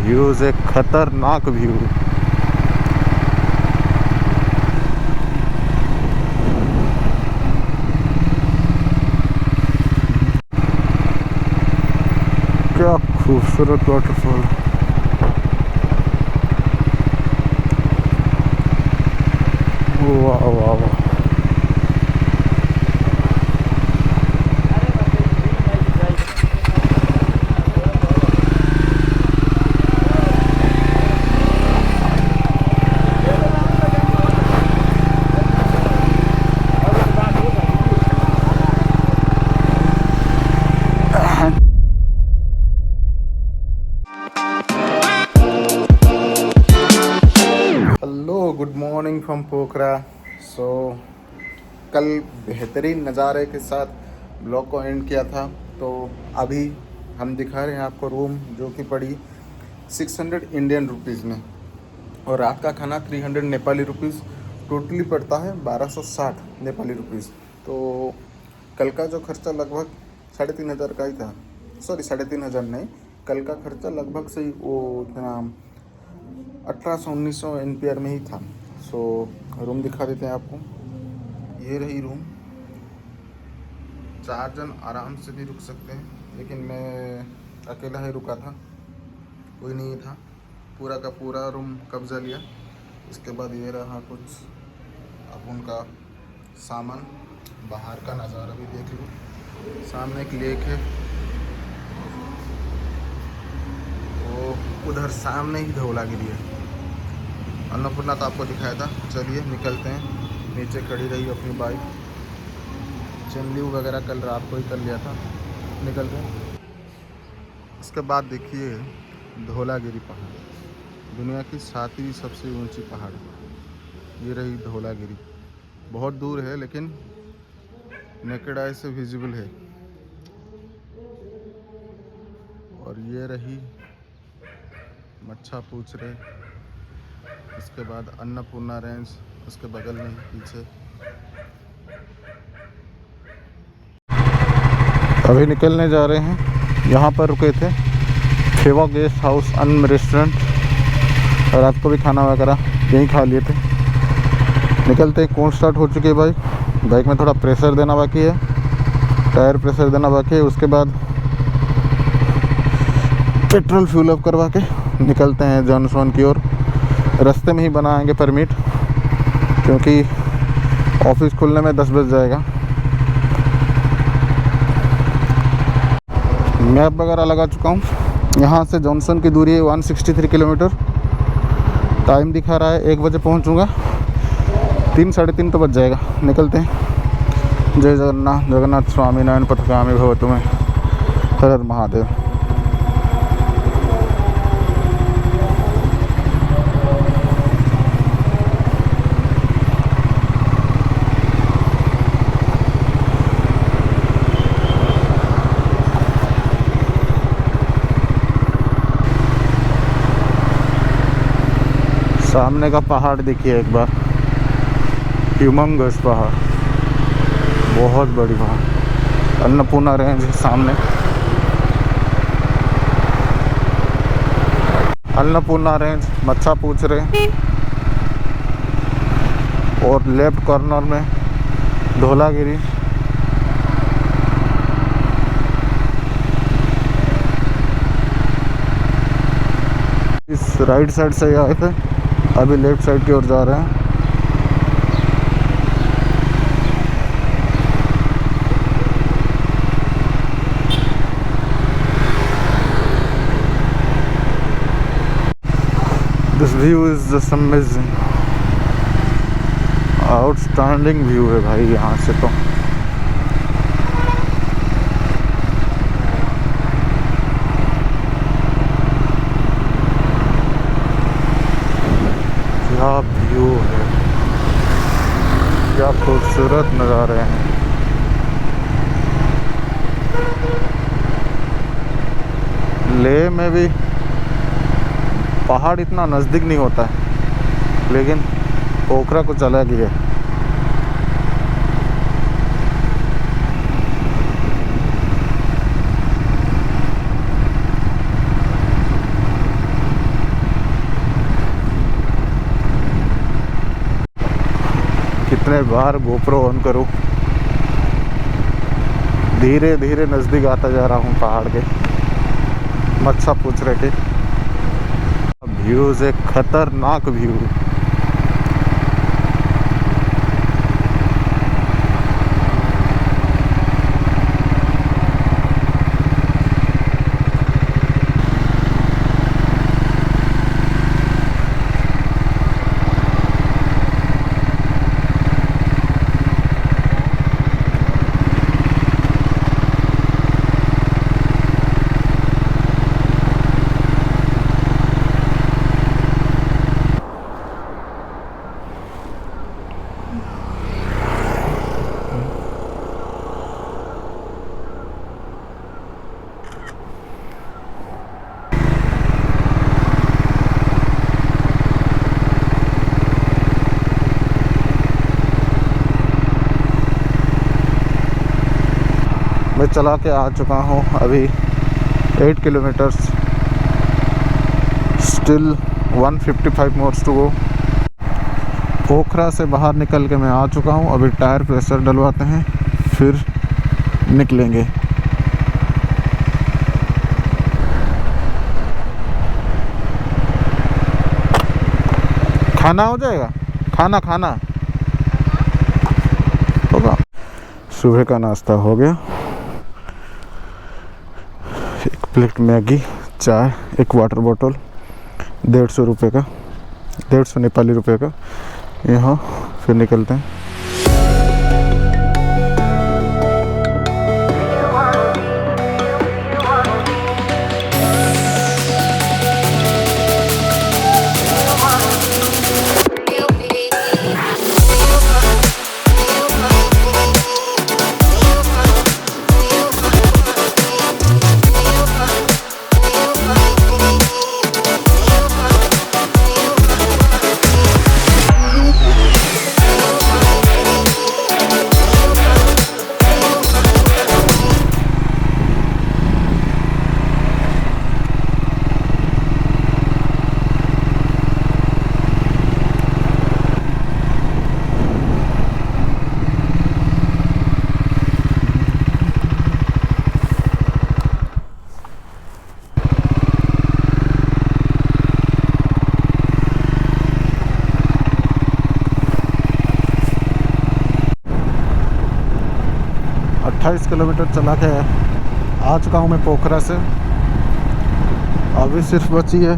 Views एक खतरनाक view. क्या खूबसूरत वाटरफॉल। वाह वाह वाह। हेलो, गुड मॉर्निंग फ्रॉम पोखरा। सो कल बेहतरीन नज़ारे के साथ ब्लॉग को एंड किया था, तो अभी हम दिखा रहे हैं आपको रूम जो कि पड़ी 600 इंडियन रुपीज़ में, और रात का खाना 300 नेपाली रुपीज़ टोटली पड़ता है 1260 नेपाली रुपीज़। तो कल का जो खर्चा लगभग 3500 का ही था। सॉरी, 3500 नहीं, कल का खर्चा लगभग से वो इतना 1800-1900 NPR में ही था। सो रूम दिखा देते हैं आपको। ये रही रूम। 4 जन आराम से भी रुक सकते हैं, लेकिन मैं अकेला ही रुका था, कोई नहीं था। पूरा का पूरा रूम कब्जा लिया। इसके बाद ये रहा कुछ अब उनका सामान। बाहर का नज़ारा भी देख लो, सामने एक लेक है, वो उधर सामने ही धौलागिरी है। अन्नपूर्णा तो आपको दिखाया था। चलिए निकलते हैं। नीचे खड़ी रही अपनी बाइक, चेनलिंग वगैरह कल रात को ही कर लिया था। निकलते हैं। इसके बाद देखिए धौलागिरी पहाड़, दुनिया की 7वीं सबसे ऊंची पहाड़। ये रही धौलागिरी। बहुत दूर है लेकिन नेकेड आई से विजिबल है। और ये रही मच्छा पूछ रहे। इसके बाद अन्नपूर्णा रेंज उसके बगल में पीछे। अभी निकलने जा रहे हैं। यहाँ पर रुके थे, फेवा गेस्ट हाउस अन रेस्टोरेंट, और रात को भी खाना वगैरह यहीं खा लिए थे। निकलते हैं। कौन स्टार्ट हो चुकी है बाइक में थोड़ा प्रेशर देना बाकी है, टायर प्रेशर देना बाकी है। उसके बाद पेट्रोल फ्यूल अप करवा के निकलते हैं जॉनसन की ओर। रास्ते में ही बनाएंगे परमिट, क्योंकि ऑफिस खुलने में 10 बज जाएगा। मैप वगैरह लगा चुका हूँ। यहाँ से जॉनसन की दूरी है 163 किलोमीटर। टाइम दिखा रहा है 1 बजे पहुँचूँगा। 3 साढ़े 3 तो बज जाएगा। निकलते हैं। जय जगन्नाथ। जगन्नाथ स्वामी नारायण पथगामी भवतु में। हर हर महादेव। सामने का पहाड़ देखिए एक बार, ह्यूमंगस पहाड़, बहुत बड़ी पहाड़। अन्नपूर्णा रेंज है सामने। अन्नपूर्णा रेंज, मच्छा पूछ रहे, और लेफ्ट कॉर्नर में धौलागिरी। इस राइट साइड से आए थे, अभी लेफ्ट साइड की ओर जा रहे हैं। This view is just amazing, outstanding view है भाई यहाँ से। तो क्या व्यू है, क्या खूबसूरत नज़ारे हैं। लेह में भी पहाड़ इतना नज़दीक नहीं होता है, लेकिन पोखरा कुछ अलग ही है। कितने बार गोप्रो ऑन करूं। धीरे धीरे नज़दीक आता जा रहा हूं पहाड़ के। मत सा पूछ रहे थे। व्यूज़ एक खतरनाक व्यू। मैं चला के आ चुका हूँ अभी 8 kilometres, still 155 more to go. Pokhara से बाहर निकल के मैं आ चुका हूँ। अभी टायर प्रेशर डलवाते हैं फिर निकलेंगे। खाना हो जाएगा, खाना होगा। सुबह का नाश्ता हो गया। एक प्लेट मैगी, चाय, एक वाटर बॉटल, 150 रुपये का, 150 नेपाली रुपये का। यहाँ फिर निकलते हैं। किलोमीटर चला के आ चुका हूँ मैं पोखरा से। अभी सिर्फ बची है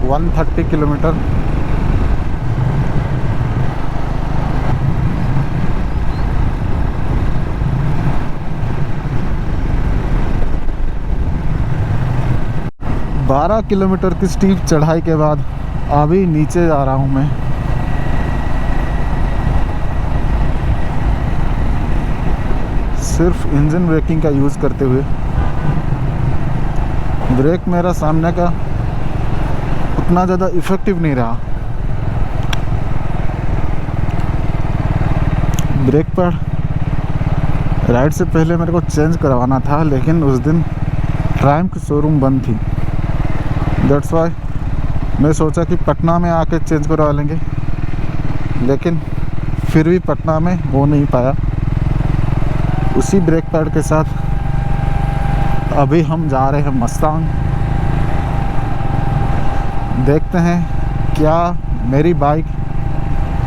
130 किलोमीटर। बारह किलोमीटर की स्टीप चढ़ाई के बाद अभी नीचे जा रहा हूँ मैं। सिर्फ इंजन ब्रेकिंग का यूज़ करते हुए। ब्रेक मेरा सामने का उतना ज़्यादा इफ़ेक्टिव नहीं रहा। ब्रेक पर राइड से पहले मेरे को चेंज करवाना था, लेकिन उस दिन ट्रायम्फ की शोरूम बंद थी। दैट्स वाई मैं सोचा कि पटना में आके चेंज करवा लेंगे, लेकिन फिर भी पटना में हो नहीं पाया। उसी ब्रेक पैड के साथ अभी हम जा रहे हैं मस्तांग। देखते हैं क्या मेरी बाइक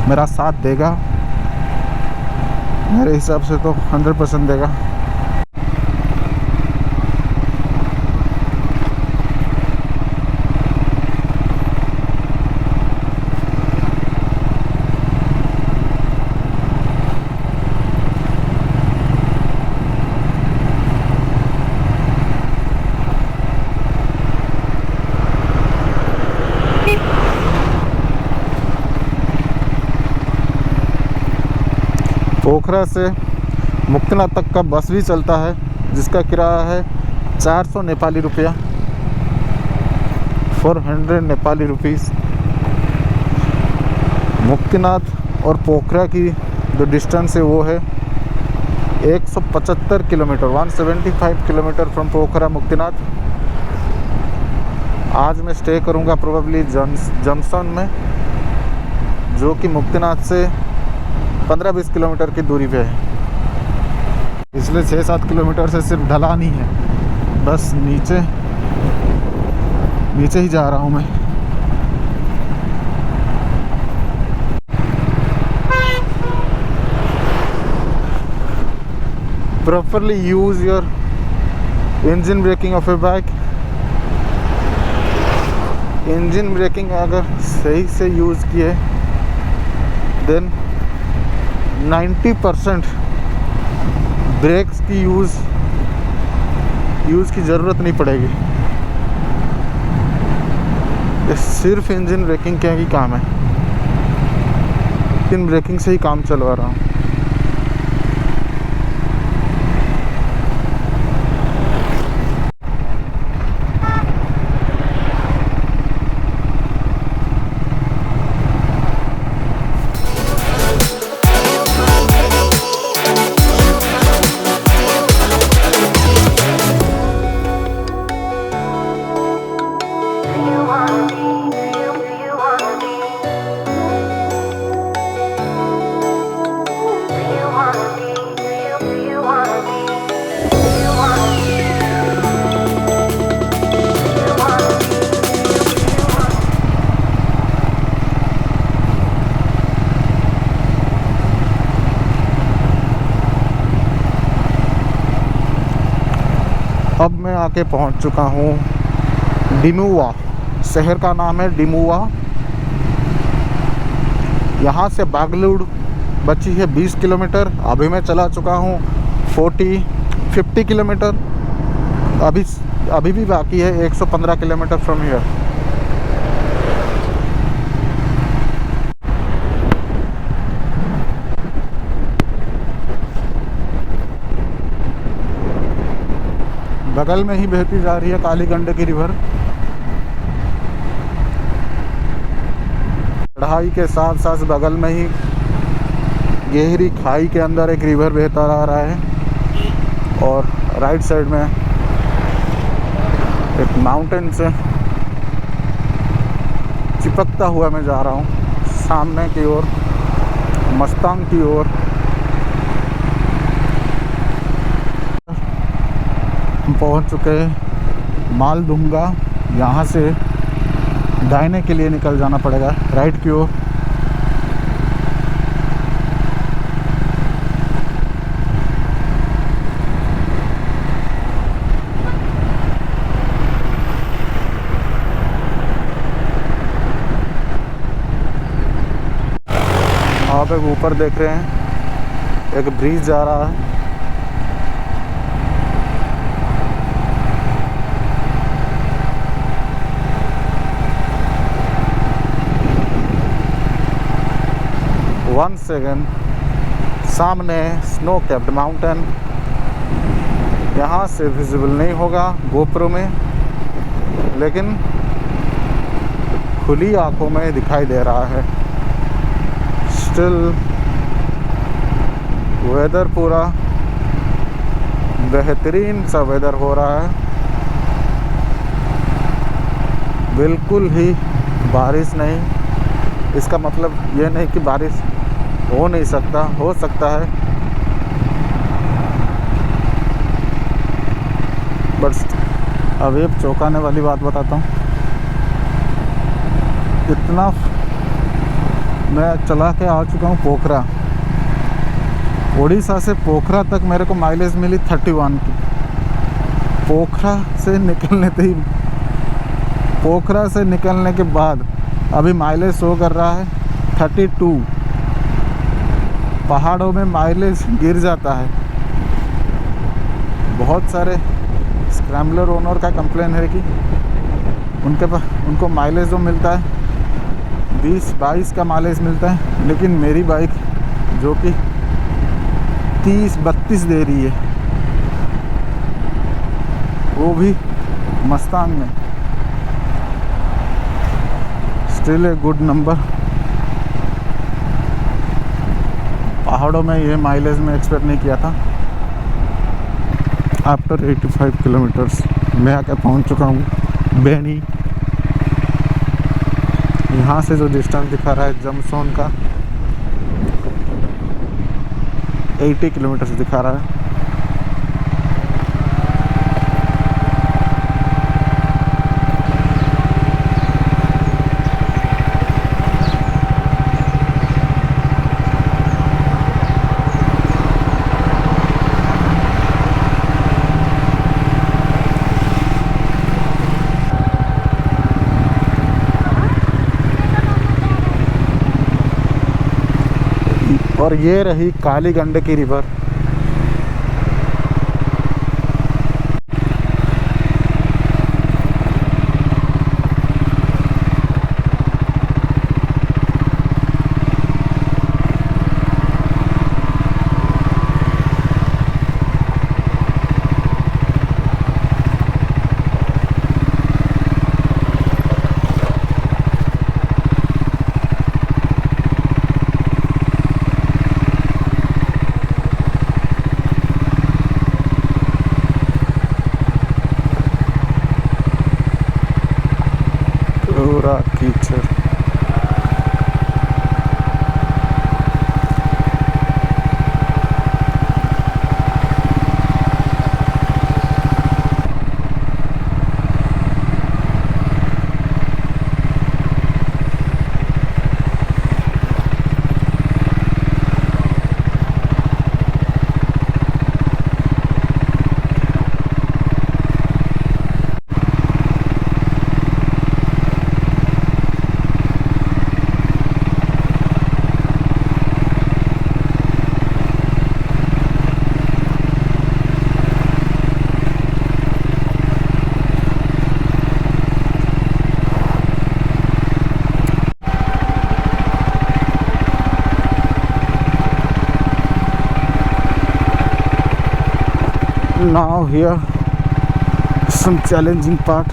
मेरा साथ देगा। मेरे हिसाब से तो 100% देगा। पोखरा से मुक्तिनाथ तक का बस भी चलता है, जिसका किराया है 400 नेपाली रुपया, 400 नेपाली रुपीस। मुक्तिनाथ और पोखरा की जो डिस्टेंस है वो है 175 किलोमीटर, 175 किलोमीटर फ्रॉम पोखरा मुक्तिनाथ। आज मैं स्टे करूंगा प्रोबेबली जंक्शन में, जो कि मुक्तिनाथ से 15-20 किलोमीटर की दूरी पे है। पिछले 6-7 किलोमीटर से सिर्फ ढलान ही है, बस नीचे नीचे ही जा रहा हूँ मैं। Properly use your engine braking of a bike। Engine braking अगर सही से यूज़ किए देन 90% ब्रेक्स की यूज़ की ज़रूरत नहीं पड़ेगी। ये सिर्फ इंजन ब्रेकिंग का ही काम है। इंजन ब्रेकिंग से ही काम चलवा रहा हूँ। अब मैं आके पहुंच चुका हूँ डिमुआ। शहर का नाम है डिमुआ। यहाँ से बागलुड बची है 20 किलोमीटर। अभी मैं चला चुका हूँ 50 किलोमीटर। अभी भी बाकी है 115 किलोमीटर फ्रॉम हियर। बगल में ही बहती जा रही है काली गंडकी रिवर। चढ़ाई के साथ साथ बगल में ही गहरी खाई के अंदर एक रिवर बहता रहा है और राइट साइड में एक माउंटेन से चिपकता हुआ मैं जा रहा हूँ सामने की ओर, मस्तांग की ओर। हम पहुँच चुके हैं मालदुंगा। यहाँ से दाहिने के लिए निकल जाना पड़ेगा राइट की ओर। आप एक ऊपर देख रहे हैं एक ब्रिज जा रहा है। वन सेकेंड, सामने स्नो कैप्ड माउंटेन। यहाँ से विजिबल नहीं होगा गोप्रो में, लेकिन खुली आंखों में दिखाई दे रहा है। स्टिल वेदर पूरा बेहतरीन सा वेदर हो रहा है। बिल्कुल ही बारिश नहीं। इसका मतलब ये नहीं कि बारिश हो नहीं सकता, हो सकता है, बट अब एक चौंकाने वाली बात बताता हूँ। इतना मैं चला के आ चुका हूँ पोखरा। उड़ीसा से पोखरा तक मेरे को माइलेज मिली 31 की। पोखरा से निकलने के बाद अभी माइलेज शो कर रहा है 32। पहाड़ों में माइलेज गिर जाता है। बहुत सारे स्क्रैम्बलर ओनर का कंप्लेन है कि उनको माइलेज जो मिलता है 20-22 का माइलेज मिलता है, लेकिन मेरी बाइक जो कि 30-32 दे रही है, वो भी मस्तांग में। Still a good number. पहाड़ों में ये माइलेज में एक्सपेक्ट नहीं किया था। आफ्टर 85 किलोमीटर्स मैं आकर पहुंच चुका हूँ बैनी। यहाँ से जो डिस्टेंस दिखा रहा है जमसोन का, 80 किलोमीटर से दिखा रहा है। और ये रही काली गंडकी रिवर। पूरा कीचड़। Now here some challenging part.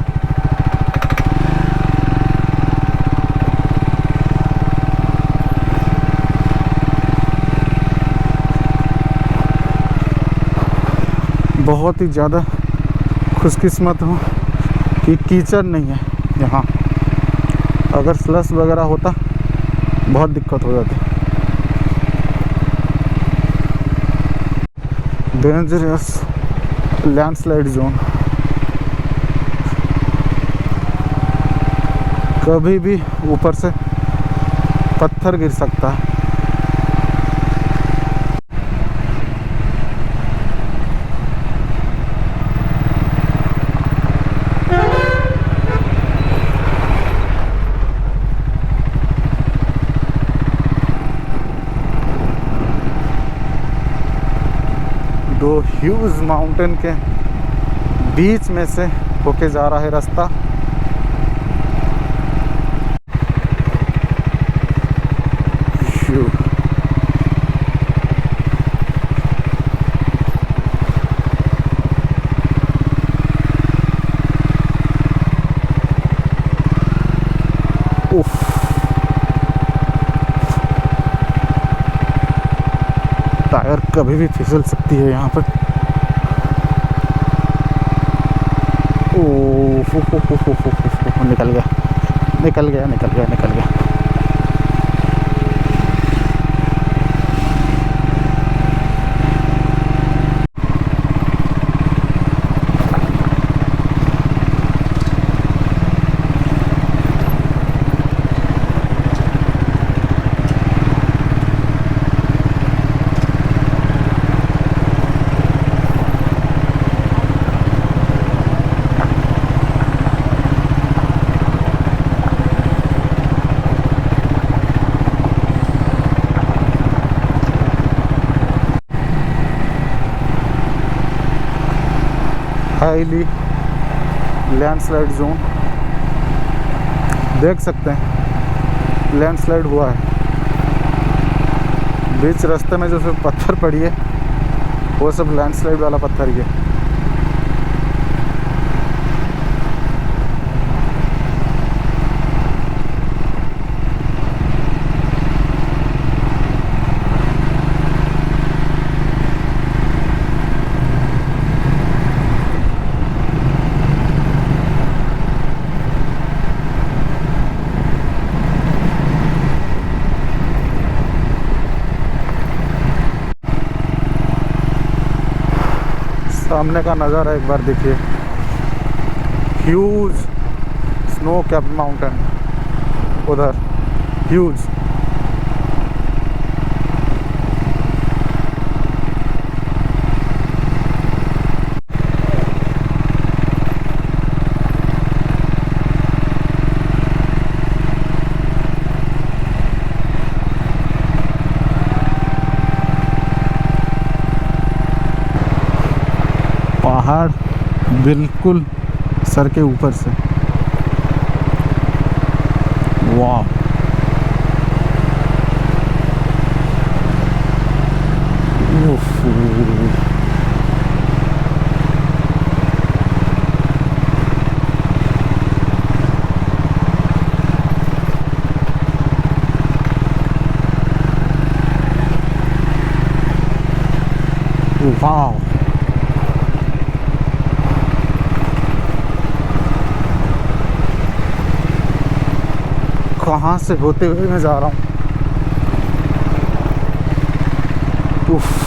बहुत ही ज़्यादा खुशकिस्मत हूँ कि कीचड़ नहीं है यहाँ। अगर स्लश वगैरह होता बहुत दिक्कत हो जाती। डेंजरस लैंडस्लाइड जोन, कभी भी ऊपर से पत्थर गिर सकता है। दो ह्यूज माउंटेन के बीच में से होके जा रहा है रास्ता। उफ, टायर कभी भी फिसल सकती है यहाँ पर। ओह निकल गया निकल गया निकल गया निकल गया। हाईली लैंडस्लाइड जोन देख सकते हैं, लैंडस्लाइड हुआ है। बीच रास्ते में जो सब पत्थर पड़ी है वो सब लैंडस्लाइड वाला पत्थर ही है। सामने का नज़ारा एक बार देखिए, ह्यूज स्नो कैप माउंटेन उधर, ह्यूज। पहाड़ बिल्कुल सर के ऊपर से, वाह। वाह, कहाँ से होते हुए मैं जा रहा हूँ। उफ।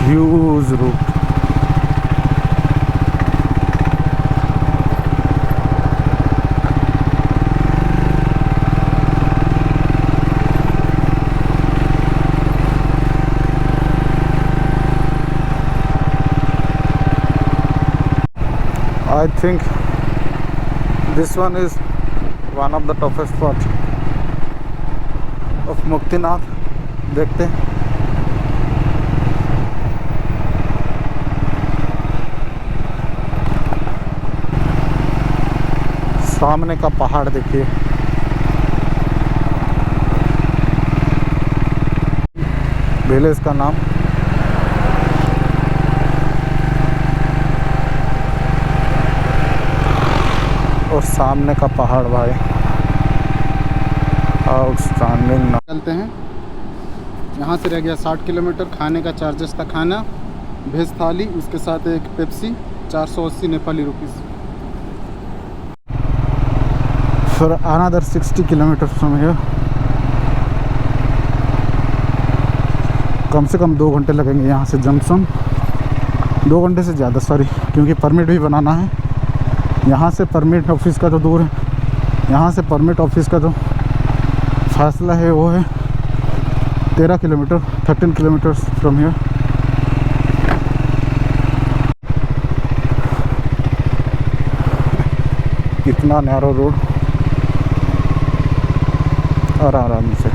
Huge route. I think this one is one of the toughest part of Muktinath. देखते हैं। सामने का पहाड़ देखिए, विलेज का नाम। और सामने का पहाड़ भाई, आउटस्टैंडिंग। चलते हैं। यहाँ से रह गया 60 किलोमीटर। खाने का चार्जेस था, खाना वेज थाली, उसके साथ एक पेप्सी, 480 नेपाली रुपीस। फिर अनदर 60 किलोमीटर फ्रॉम हियर। कम से कम 2 घंटे लगेंगे यहाँ से जंक्शन, 2 घंटे से ज़्यादा, सॉरी, क्योंकि परमिट भी बनाना है। यहाँ से परमिट ऑफिस का तो दूर है, यहाँ से परमिट ऑफिस का तो फासला है, वो है 13 किलोमीटर, 13 किलोमीटर फ्रॉम हियर। कितना नैरो रोड, और आराम से।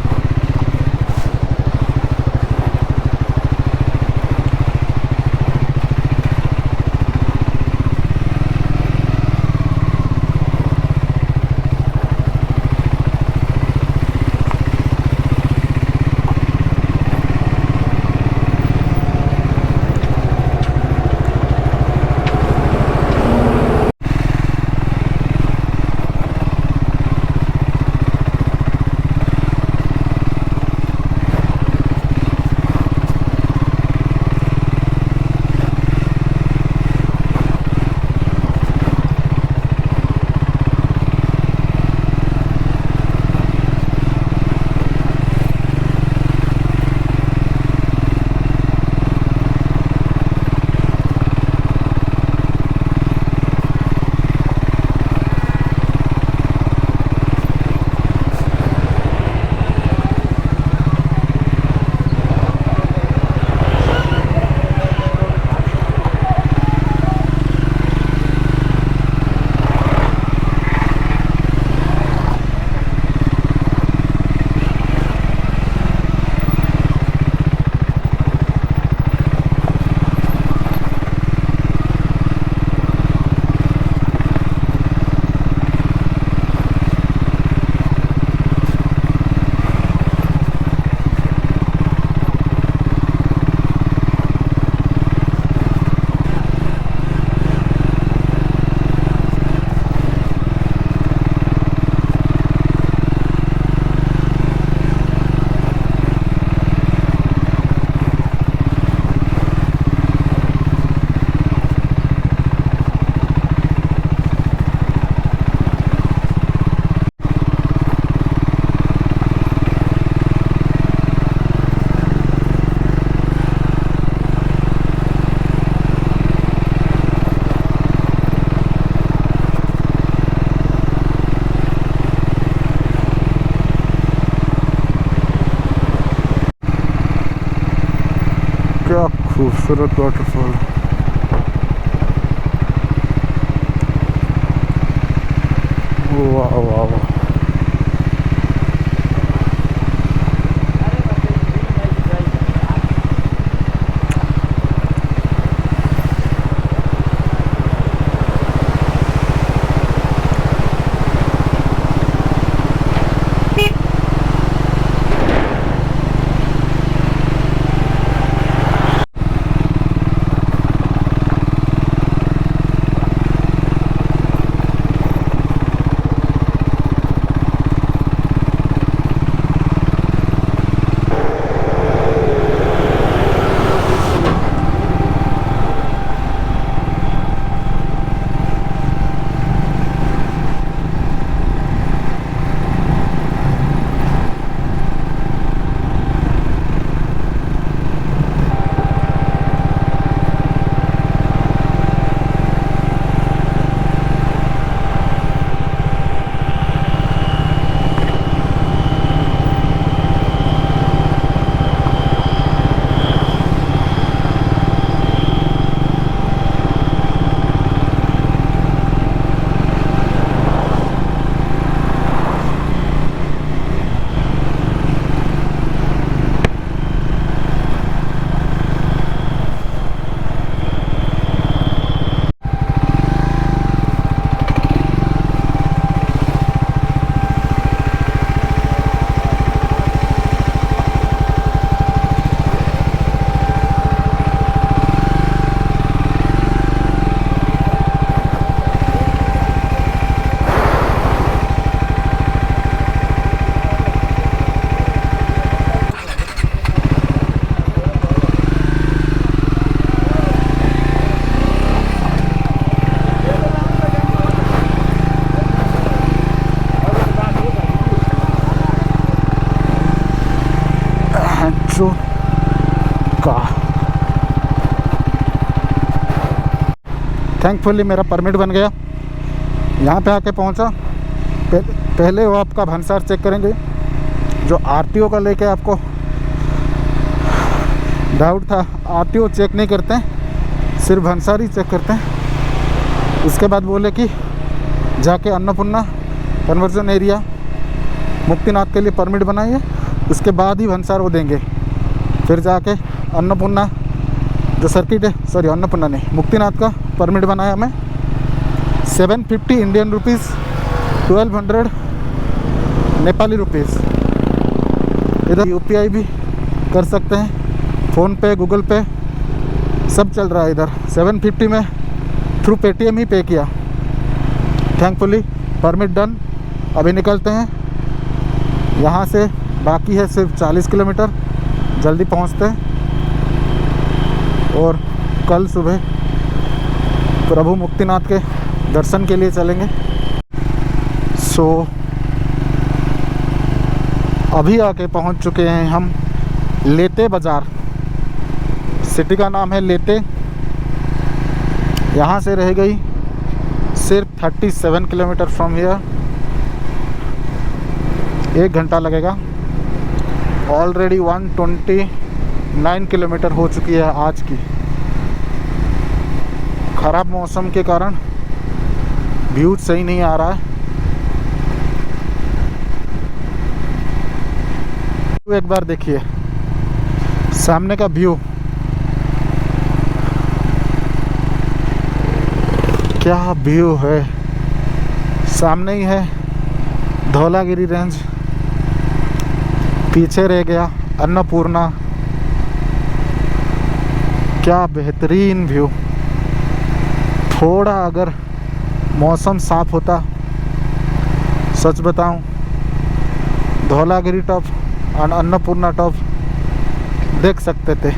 खूबसूरत वाटरफॉल। वाह वाह वाह। जो का थैंकफुली मेरा परमिट बन गया। यहाँ पे आके पहुँचा। पहले वो आपका भंसार चेक करेंगे, जो आरटीओ का लेके आपको डाउट था। आरटीओ चेक नहीं करते हैं, सिर्फ भंसार ही चेक करते हैं। उसके बाद बोले कि जाके अन्नपूर्णा कन्वर्जन एरिया मुक्तिनाथ के लिए परमिट बनाइए, उसके बाद ही भंसार वो देंगे। फिर जाके अन्नपूर्णा जो सर्किट है, सॉरी अन्नपूर्णा नहीं, मुक्तिनाथ का परमिट बनाया मैं। 750 इंडियन रुपीज़, 1200 नेपाली रुपीज़। इधर यूपीआई भी कर सकते हैं, फ़ोन पे, गूगल पे सब चल रहा है इधर। 750 में थ्रू पेटीएम ही पे किया। Thankfully permit done. अभी निकलते हैं यहाँ से। बाकी है सिर्फ 40 किलोमीटर, जल्दी पहुँचते हैं और कल सुबह प्रभु मुक्तिनाथ के दर्शन के लिए चलेंगे। सो अभी आके पहुँच चुके हैं हम लेते बाज़ार। सिटी का नाम है लेते। यहाँ से रह गई सिर्फ 37 किलोमीटर फ्रॉम हियर। 1 घंटा लगेगा। ऑलरेडी 129 किलोमीटर हो चुकी है आज की। ख़राब मौसम के कारण व्यू सही नहीं आ रहा है। एक बार देखिए सामने का व्यू, क्या व्यू है। सामने ही है धौलागिरी रेंज, पीछे रह गया अन्नपूर्णा। क्या बेहतरीन व्यू। थोड़ा अगर मौसम साफ होता, सच बताऊं, धौलागिरी टॉप और अन्नपूर्णा टॉप देख सकते थे।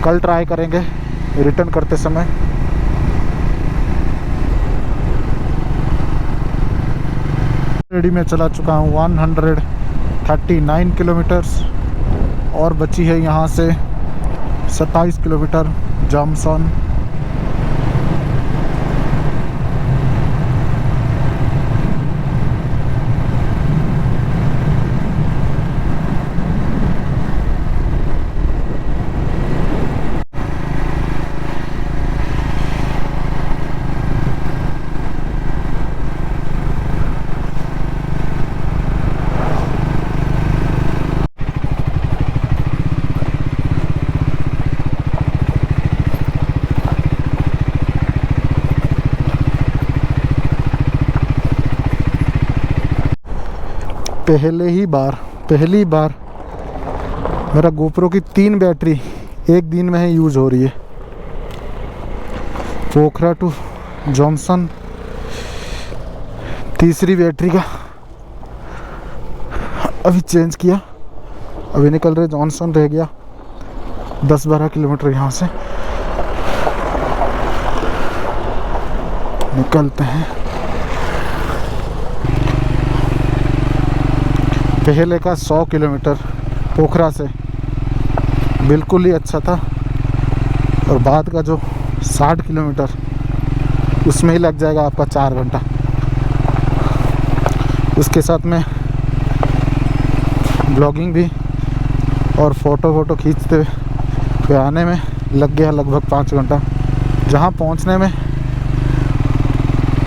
कल ट्राई करेंगे रिटर्न करते समय। रेडी में चला चुका हूँ 139 किलोमीटर्स और बची है यहाँ से 27 किलोमीटर जॉमसन। पहली बार मेरा गोप्रो की 3 बैटरी एक दिन में ही यूज़ हो रही है। पोखरा टू जॉनसन तीसरी बैटरी का अभी चेंज किया। अभी निकल रहे जॉनसन, रह गया 10-12 किलोमीटर यहाँ से। निकलते हैं। पहले का 100 किलोमीटर पोखरा से बिल्कुल ही अच्छा था, और बाद का जो 60 किलोमीटर उसमें ही लग जाएगा आपका 4 घंटा। उसके साथ में ब्लॉगिंग भी और फ़ोटो खींचते हुए आने में लग गया लगभग 5 घंटा। जहाँ पहुँचने में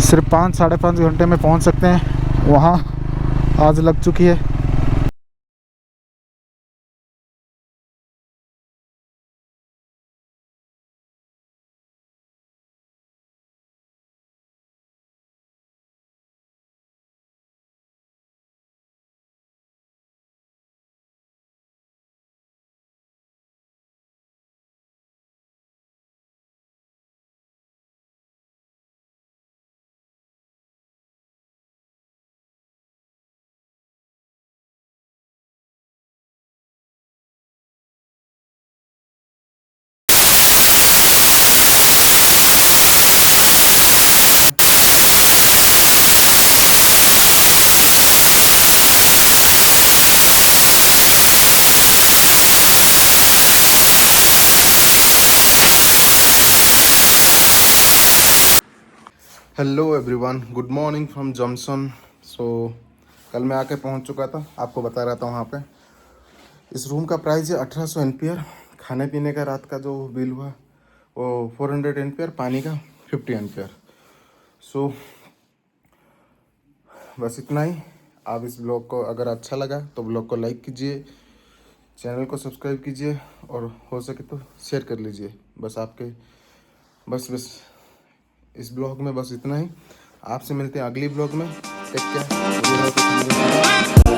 सिर्फ 5-5.5 घंटे में पहुँच सकते हैं, वहाँ आज लग चुकी है hello everyone, good morning from Johnson. सो कल मैं आके पहुंच चुका था, आपको बता रहा था वहाँ पे। इस रूम का प्राइस है 1800 एम्पियर। खाने पीने का रात का जो बिल हुआ वो 400 एम्पियर, पानी का 50 एम्पियर। सो बस इतना ही। आप इस ब्लॉग को अगर अच्छा लगा तो ब्लॉग को लाइक कीजिए, चैनल को सब्सक्राइब कीजिए, और हो सके तो शेयर कर लीजिए। बस आपके बस इस ब्लॉग में बस इतना ही। आपसे मिलते हैं अगली ब्लॉग में। Take care.